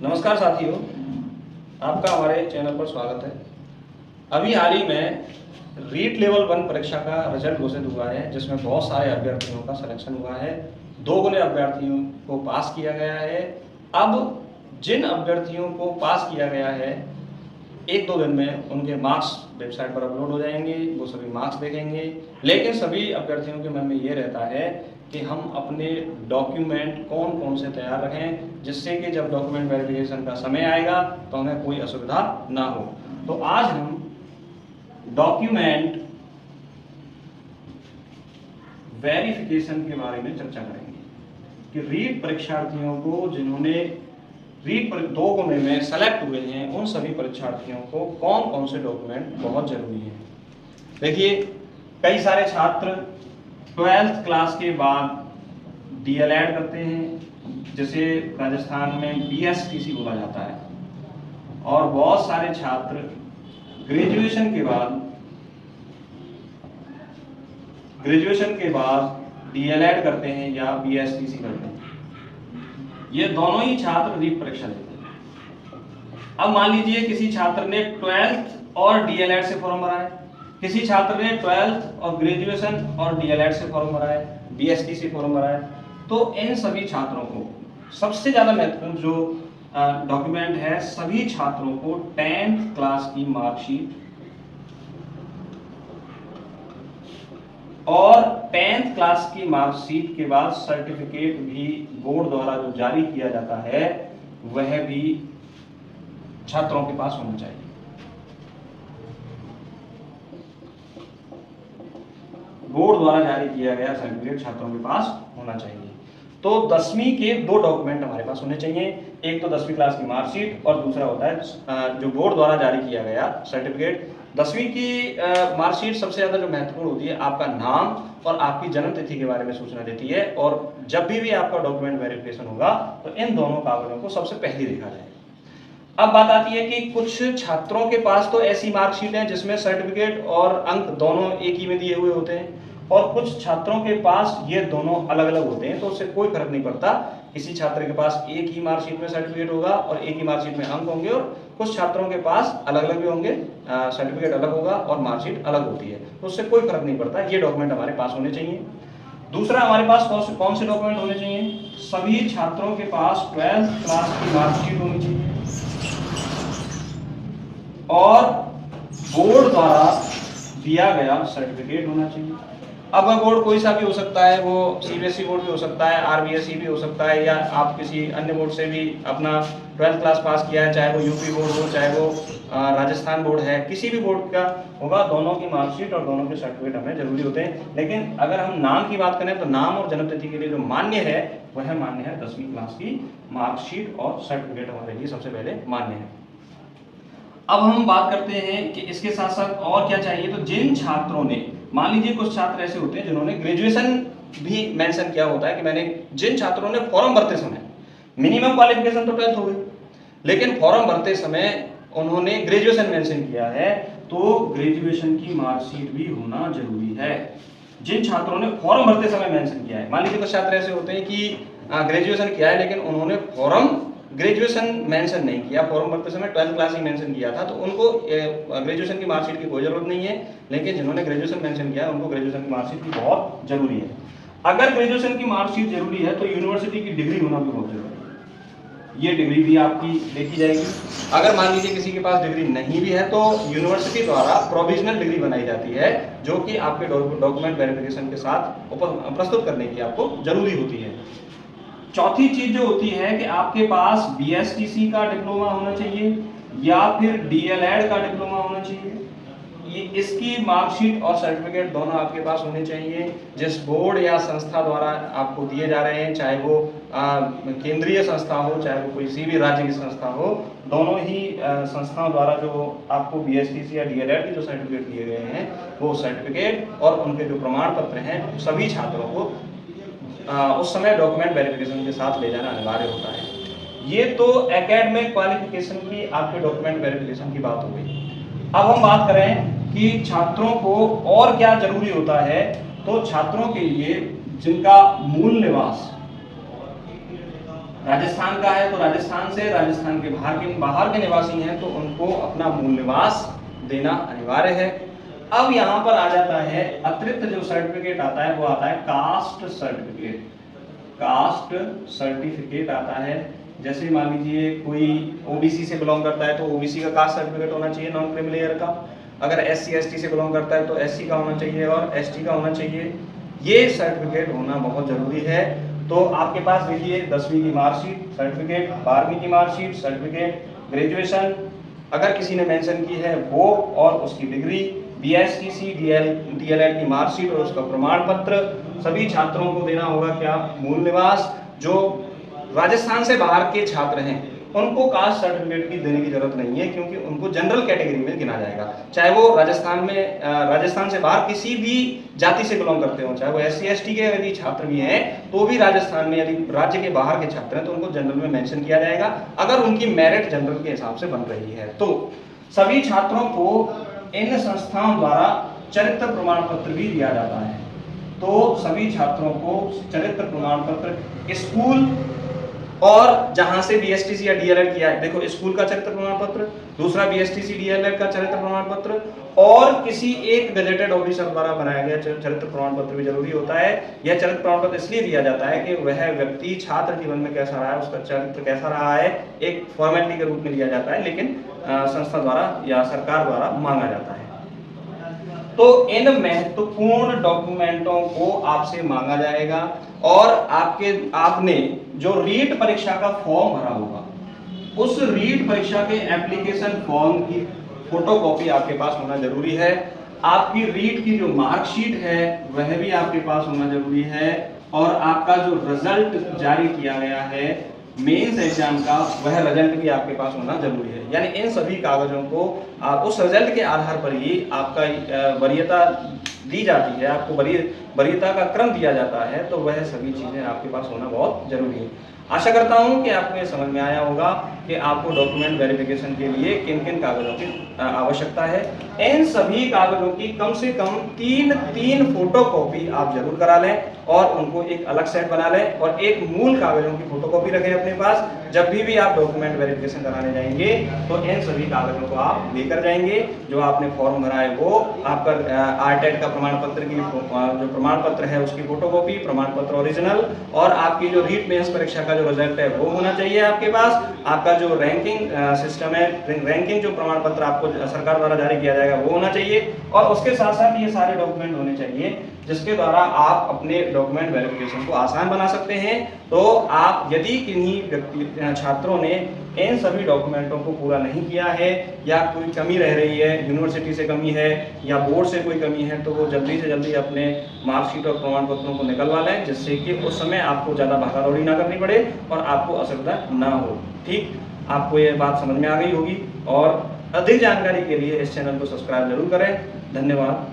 नमस्कार साथियों, आपका हमारे चैनल पर स्वागत है। अभी हाल ही में रीट लेवल 1 परीक्षा का रिजल्ट घोषित हुआ है, जिसमें बहुत सारे अभ्यर्थियों का सिलेक्शन हुआ है। 2 गुने अभ्यर्थियों को पास किया गया है। अब जिन अभ्यर्थियों को पास किया गया है, 1-2 दिन में उनके मार्क्स वेबसाइट पर अपलोड हो जाएंगे, वो सभी मार्क्स देखेंगे। लेकिन सभी अभ्यर्थियों के मन में ये रहता है कि हम अपने डॉक्यूमेंट कौन कौन से तैयार रखें, जिससे कि जब डॉक्यूमेंट वेरिफिकेशन का समय आएगा तो हमें कोई असुविधा ना हो। तो आज हम डॉक्यूमेंट वेरिफिकेशन के बारे में चर्चा करेंगे कि रीट परीक्षार्थियों को जिन्होंने रीट पर 2 गुने में सेलेक्ट हुए हैं, उन सभी परीक्षार्थियों को कौन कौन से डॉक्यूमेंट बहुत जरूरी हैं। देखिए, कई सारे छात्र 12th क्लास के बाद डीएलएड करते हैं, जिसे राजस्थान में बीएसटीसी बोला जाता है, और बहुत सारे छात्र ग्रेजुएशन के बाद डीएलएड करते हैं या बीएसटीसी करते हैं। ये दोनों ही छात्र रीट परीक्षा देते हैं। अब मान लीजिए किसी छात्र ने 12th और डीएलएड से फॉर्म भरा है, किसी छात्र ने 12th और ग्रेजुएशन और डीएलएड से फॉर्म भरा है, बीएसटी से फॉर्म भरा है। तो इन सभी छात्रों को सबसे ज्यादा महत्वपूर्ण जो डॉक्यूमेंट है, सभी छात्रों को 10th क्लास की मार्कशीट और 10th क्लास की मार्कशीट के बाद सर्टिफिकेट भी बोर्ड द्वारा जो जारी किया जाता है, वह भी छात्रों के पास होना चाहिए। बोर्ड द्वारा जारी किया गया सर्टिफिकेट छात्रों के पास होना चाहिए। तो 10वीं के 2 डॉक्यूमेंट हमारे पास होने चाहिए। एक तो 10वीं क्लास की मार्कशीट और दूसरा होता है जो बोर्ड द्वारा जारी किया गया सर्टिफिकेट। 10वीं की मार्कशीट सबसे ज्यादा जो महत्वपूर्ण होती है, आपका नाम और आपकी जन्म तिथि के बारे में सूचना देती है। और जब भी आपका डॉक्यूमेंट वेरिफिकेशन होगा तो इन दोनों कागजों को सबसे पहले देखा जाएगा। अब बात आती है कि कुछ छात्रों के पास तो ऐसी मार्कशीट है जिसमें सर्टिफिकेट और अंक दोनों एक ही में दिए हुए होते हैं, और कुछ छात्रों के पास ये दोनों अलग अलग होते हैं। तो उससे कोई फर्क नहीं पड़ता, किसी छात्र के पास एक ही मार्कशीट में सर्टिफिकेट होगा और एक ही मार्कशीट में अंक होंगे, और कुछ छात्रों के पास अलग अलग भी होंगे, सर्टिफिकेट अलग होगा और मार्कशीट अलग होती है। तो उससे कोई फर्क नहीं पड़ता, ये डॉक्यूमेंट हमारे पास होने चाहिए। दूसरा, हमारे पास कौन से डॉक्यूमेंट होने चाहिए? सभी छात्रों के पास 12th क्लास की मार्कशीट होनी चाहिए और बोर्ड द्वारा दिया गया सर्टिफिकेट होना चाहिए। अब वह बोर्ड कोई सा भी हो सकता है, वो सीबीएसई बोर्ड भी हो सकता है, आरबीएसई भी हो सकता है, या आप किसी अन्य बोर्ड से भी अपना 12th क्लास पास किया है, चाहे वो यूपी बोर्ड हो, चाहे वो राजस्थान बोर्ड है, किसी भी बोर्ड का होगा। दोनों की मार्कशीट और दोनों के सर्टिफिकेट हमें जरूरी होते हैं। लेकिन अगर हम नाम की बात करें तो नाम और जन्म तिथि के लिए जो मान्य है, वह मान्य है 10वीं क्लास की मार्कशीट और सर्टिफिकेट हमारे लिए सबसे पहले मान्य है। अब हम बात करते हैं कि इसके साथ साथ और क्या चाहिए। तो जिन छात्रों ने, मान लीजिए कुछ छात्र ऐसे होते हैं जिन्होंने ग्रेजुएशन भी मेंशन किया होता है कि मैंने, जिन छात्रों ने फॉर्म भरते समय मिनिमम क्वालिफिकेशन तो 12th हो गई, लेकिन फॉर्म भरते समय उन्होंने ग्रेजुएशन मेंशन किया है, तो ग्रेजुएशन की मार्कशीट भी होना जरूरी है। जिन छात्रों ने फॉर्म भरते समय मेंशन किया है, मान लीजिए कुछ छात्र ऐसे होते हैं कि ग्रेजुएशन किया है लेकिन उन्होंने फॉर्म ग्रेजुएशन मेंशन नहीं किया, फॉर्म भरते समय 12th क्लास ही मेंशन किया था, तो उनको ग्रेजुएशन की मार्कशीट की कोई जरूरत नहीं है। लेकिन जिन्होंने ग्रेजुएशन मेंशन किया है, उनको ग्रेजुएशन की मार्कशीट की बहुत जरूरी है। अगर ग्रेजुएशन की मार्कशीट जरूरी है तो यूनिवर्सिटी की डिग्री होना भी बहुत जरूरी है। ये डिग्री भी आपकी देखी जाएगी। अगर मान लीजिए किसी के पास डिग्री नहीं भी है, तो यूनिवर्सिटी द्वारा प्रोविजनल डिग्री बनाई जाती है, जो कि आपके डॉक्यूमेंट वेरिफिकेशन के साथ प्रस्तुत करने की आपको जरूरी होती है। चौथी चीज जो होती है कि आपके पास बीएसटीसी का डिप्लोमा होना चाहिए या फिर डीएलएड का डिप्लोमा होना चाहिए। ये इसकी मार्कशीट और सर्टिफिकेट दोनों आपके पास होने चाहिए। जिस बोर्ड या संस्था द्वारा आपको दिए जा रहे हैं, चाहे वो केंद्रीय संस्था हो, चाहे वो किसी भी राज्य की संस्था हो, दोनों ही संस्थाओं द्वारा जो आपको बीएसटीसी या डीएलएड के जो सर्टिफिकेट दिए गए हैं, वो सर्टिफिकेट और उनके जो प्रमाण पत्र हैं, सभी छात्रों को उस समय डॉक्यूमेंट वेरिफिकेशन के साथ ले जाना अनिवार्य होता है। ये तो एकेडमिक क्वालिफिकेशन की आपके डॉक्यूमेंट वेरिफिकेशन की बात हो गई। अब हम बात करें कि छात्रों को और क्या जरूरी होता है। तो छात्रों के लिए जिनका मूल निवास राजस्थान का है तो राजस्थान से, राजस्थान के बाहर के निवासी हैं तो उनको अपना मूल निवास देना अनिवार्य है। अब यहाँ पर आ जाता है अतिरिक्त जो सर्टिफिकेट आता है वो आता है कास्ट सर्टिफिकेट। कास्ट सर्टिफिकेट आता है, जैसे मान लीजिए कोई ओबीसी से बिलोंग करता है तो ओबीसी का कास्ट सर्टिफिकेट होना चाहिए नॉन क्रिमी लेयर का। अगर एससी एसटी से बिलोंग करता है तो एससी का होना चाहिए और एसटी का होना चाहिए। ये सर्टिफिकेट होना बहुत जरूरी है। तो आपके पास देखिए 10वीं की मार्कशीट सर्टिफिकेट, 12वीं की मार्कशीट सर्टिफिकेट, ग्रेजुएशन अगर किसी ने मेंशन की है वो और उसकी डिग्री, बीएसटीसी डीएलएड की मार्कशीट और उसका प्रमाण पत्र। सभी छात्रों को देना होगा क्या, मूल निवास। जो राजस्थान से बाहर के छात्र हैं उनको कास्ट सर्टिफिकेट की देने की जरूरत नहीं है, क्योंकि उनको जनरल कैटेगरी में गिना जाएगा। चाहे वो राजस्थान से बाहर किसी भी जाति से बिलोंग करते हो, चाहे वो एससी एसटी के यदि छात्र भी हैं तो भी राजस्थान में यदि राज्य के बाहर के छात्र हैं तो उनको जनरल में मेंशन किया जाएगा, अगर उनकी मेरिट जनरल के हिसाब से बन रही है। तो सभी छात्रों को इन संस्थाओं द्वारा चरित्र प्रमाण पत्र भी दिया जाता है। तो सभी छात्रों को चरित्र प्रमाण पत्र स्कूल और जहां से बीएसटीसी या डीएलएड किया है, देखो स्कूल का चरित्र प्रमाण पत्र, दूसरा बीएसटीसी डीएलएड का चरित्र प्रमाण पत्र, और किसी एक गजेटेड ऑफिसर द्वारा बनाया गया चरित्र प्रमाण पत्र भी जरूरी होता है। यह चरित्र प्रमाण पत्र इसलिए दिया जाता है कि वह व्यक्ति छात्र जीवन में कैसा रहा है, उसका चरित्र कैसा रहा है, एक फॉर्मेलिटी के रूप में दिया जाता है, लेकिन संस्था द्वारा या सरकार द्वारा मांगा जाता है। तो इन महत्वपूर्ण डॉक्यूमेंटों को आपसे मांगा जाएगा और आपने जो रीट परीक्षा का फॉर्म भरा होगा उस रीट परीक्षा के एप्लीकेशन फॉर्म की फोटोकॉपी आपके पास होना जरूरी है। आपकी रीट की जो मार्कशीट है वह भी आपके पास होना जरूरी है, और आपका जो रिजल्ट जारी किया गया है मेंस एग्जाम का वह रिजल्ट भी आपके पास होना जरूरी है। यानी इन सभी कागजों को उस रिजल्ट के आधार पर ही आपका वरीयता दी जाती है, आपको वरीयता का क्रम दिया जाता है। तो वह सभी चीजें आपके पास होना बहुत जरूरी है। आशा करता हूं कि आपको ये समझ में आया होगा कि आपको डॉक्यूमेंट वेरिफिकेशन के लिए किन किन कागजों की आवश्यकता है। इन सभी कागजों की कम से कम तीन फोटोकॉपी आप जरूर करा लें और उनको एक अलग सेट बना लें, और एक मूल कागजों की फोटोकॉपी रखें अपने पास। जब भी आप डॉक्यूमेंट वेरिफिकेशन कराने जाएंगे तो इन सभी कागजों को आप लेकर जाएंगे। जो आपने फॉर्म भरा है वो आपका आरटेट का प्रमाण पत्र की जो प्रमाण पत्र है उसकी फोटोकॉपी, प्रमाण पत्र ओरिजिनल, और आपकी जो रीट मेंस परीक्षा का जो रिजल्ट है वो होना चाहिए आपके पास। आपका जो रैंकिंग सिस्टम है, रैंकिंग जो प्रमाण पत्र आपको सरकार द्वारा जारी किया जाएगा वो होना चाहिए, और उसके साथ साथ ये सारे डॉक्यूमेंट होने चाहिए जिसके द्वारा आप अपने डॉक्यूमेंट वेरिफिकेशन को आसान बना सकते हैं। तो आप यदि किन्हीं छात्रों ने इन सभी डॉक्यूमेंटों को पूरा नहीं किया है, या कोई कमी रह रही है, यूनिवर्सिटी से कमी है या बोर्ड से कोई कमी है, तो वो जल्दी से जल्दी अपने मार्कशीट और प्रमाण पत्रों को निकलवा लें, जिससे कि उस समय आपको ज़्यादा भागादौड़ी ना करनी पड़े और आपको असुविधा ना हो। ठीक, आपको ये बात समझ में आ गई होगी, और अधिक जानकारी के लिए इस चैनल को सब्सक्राइब जरूर करें। धन्यवाद।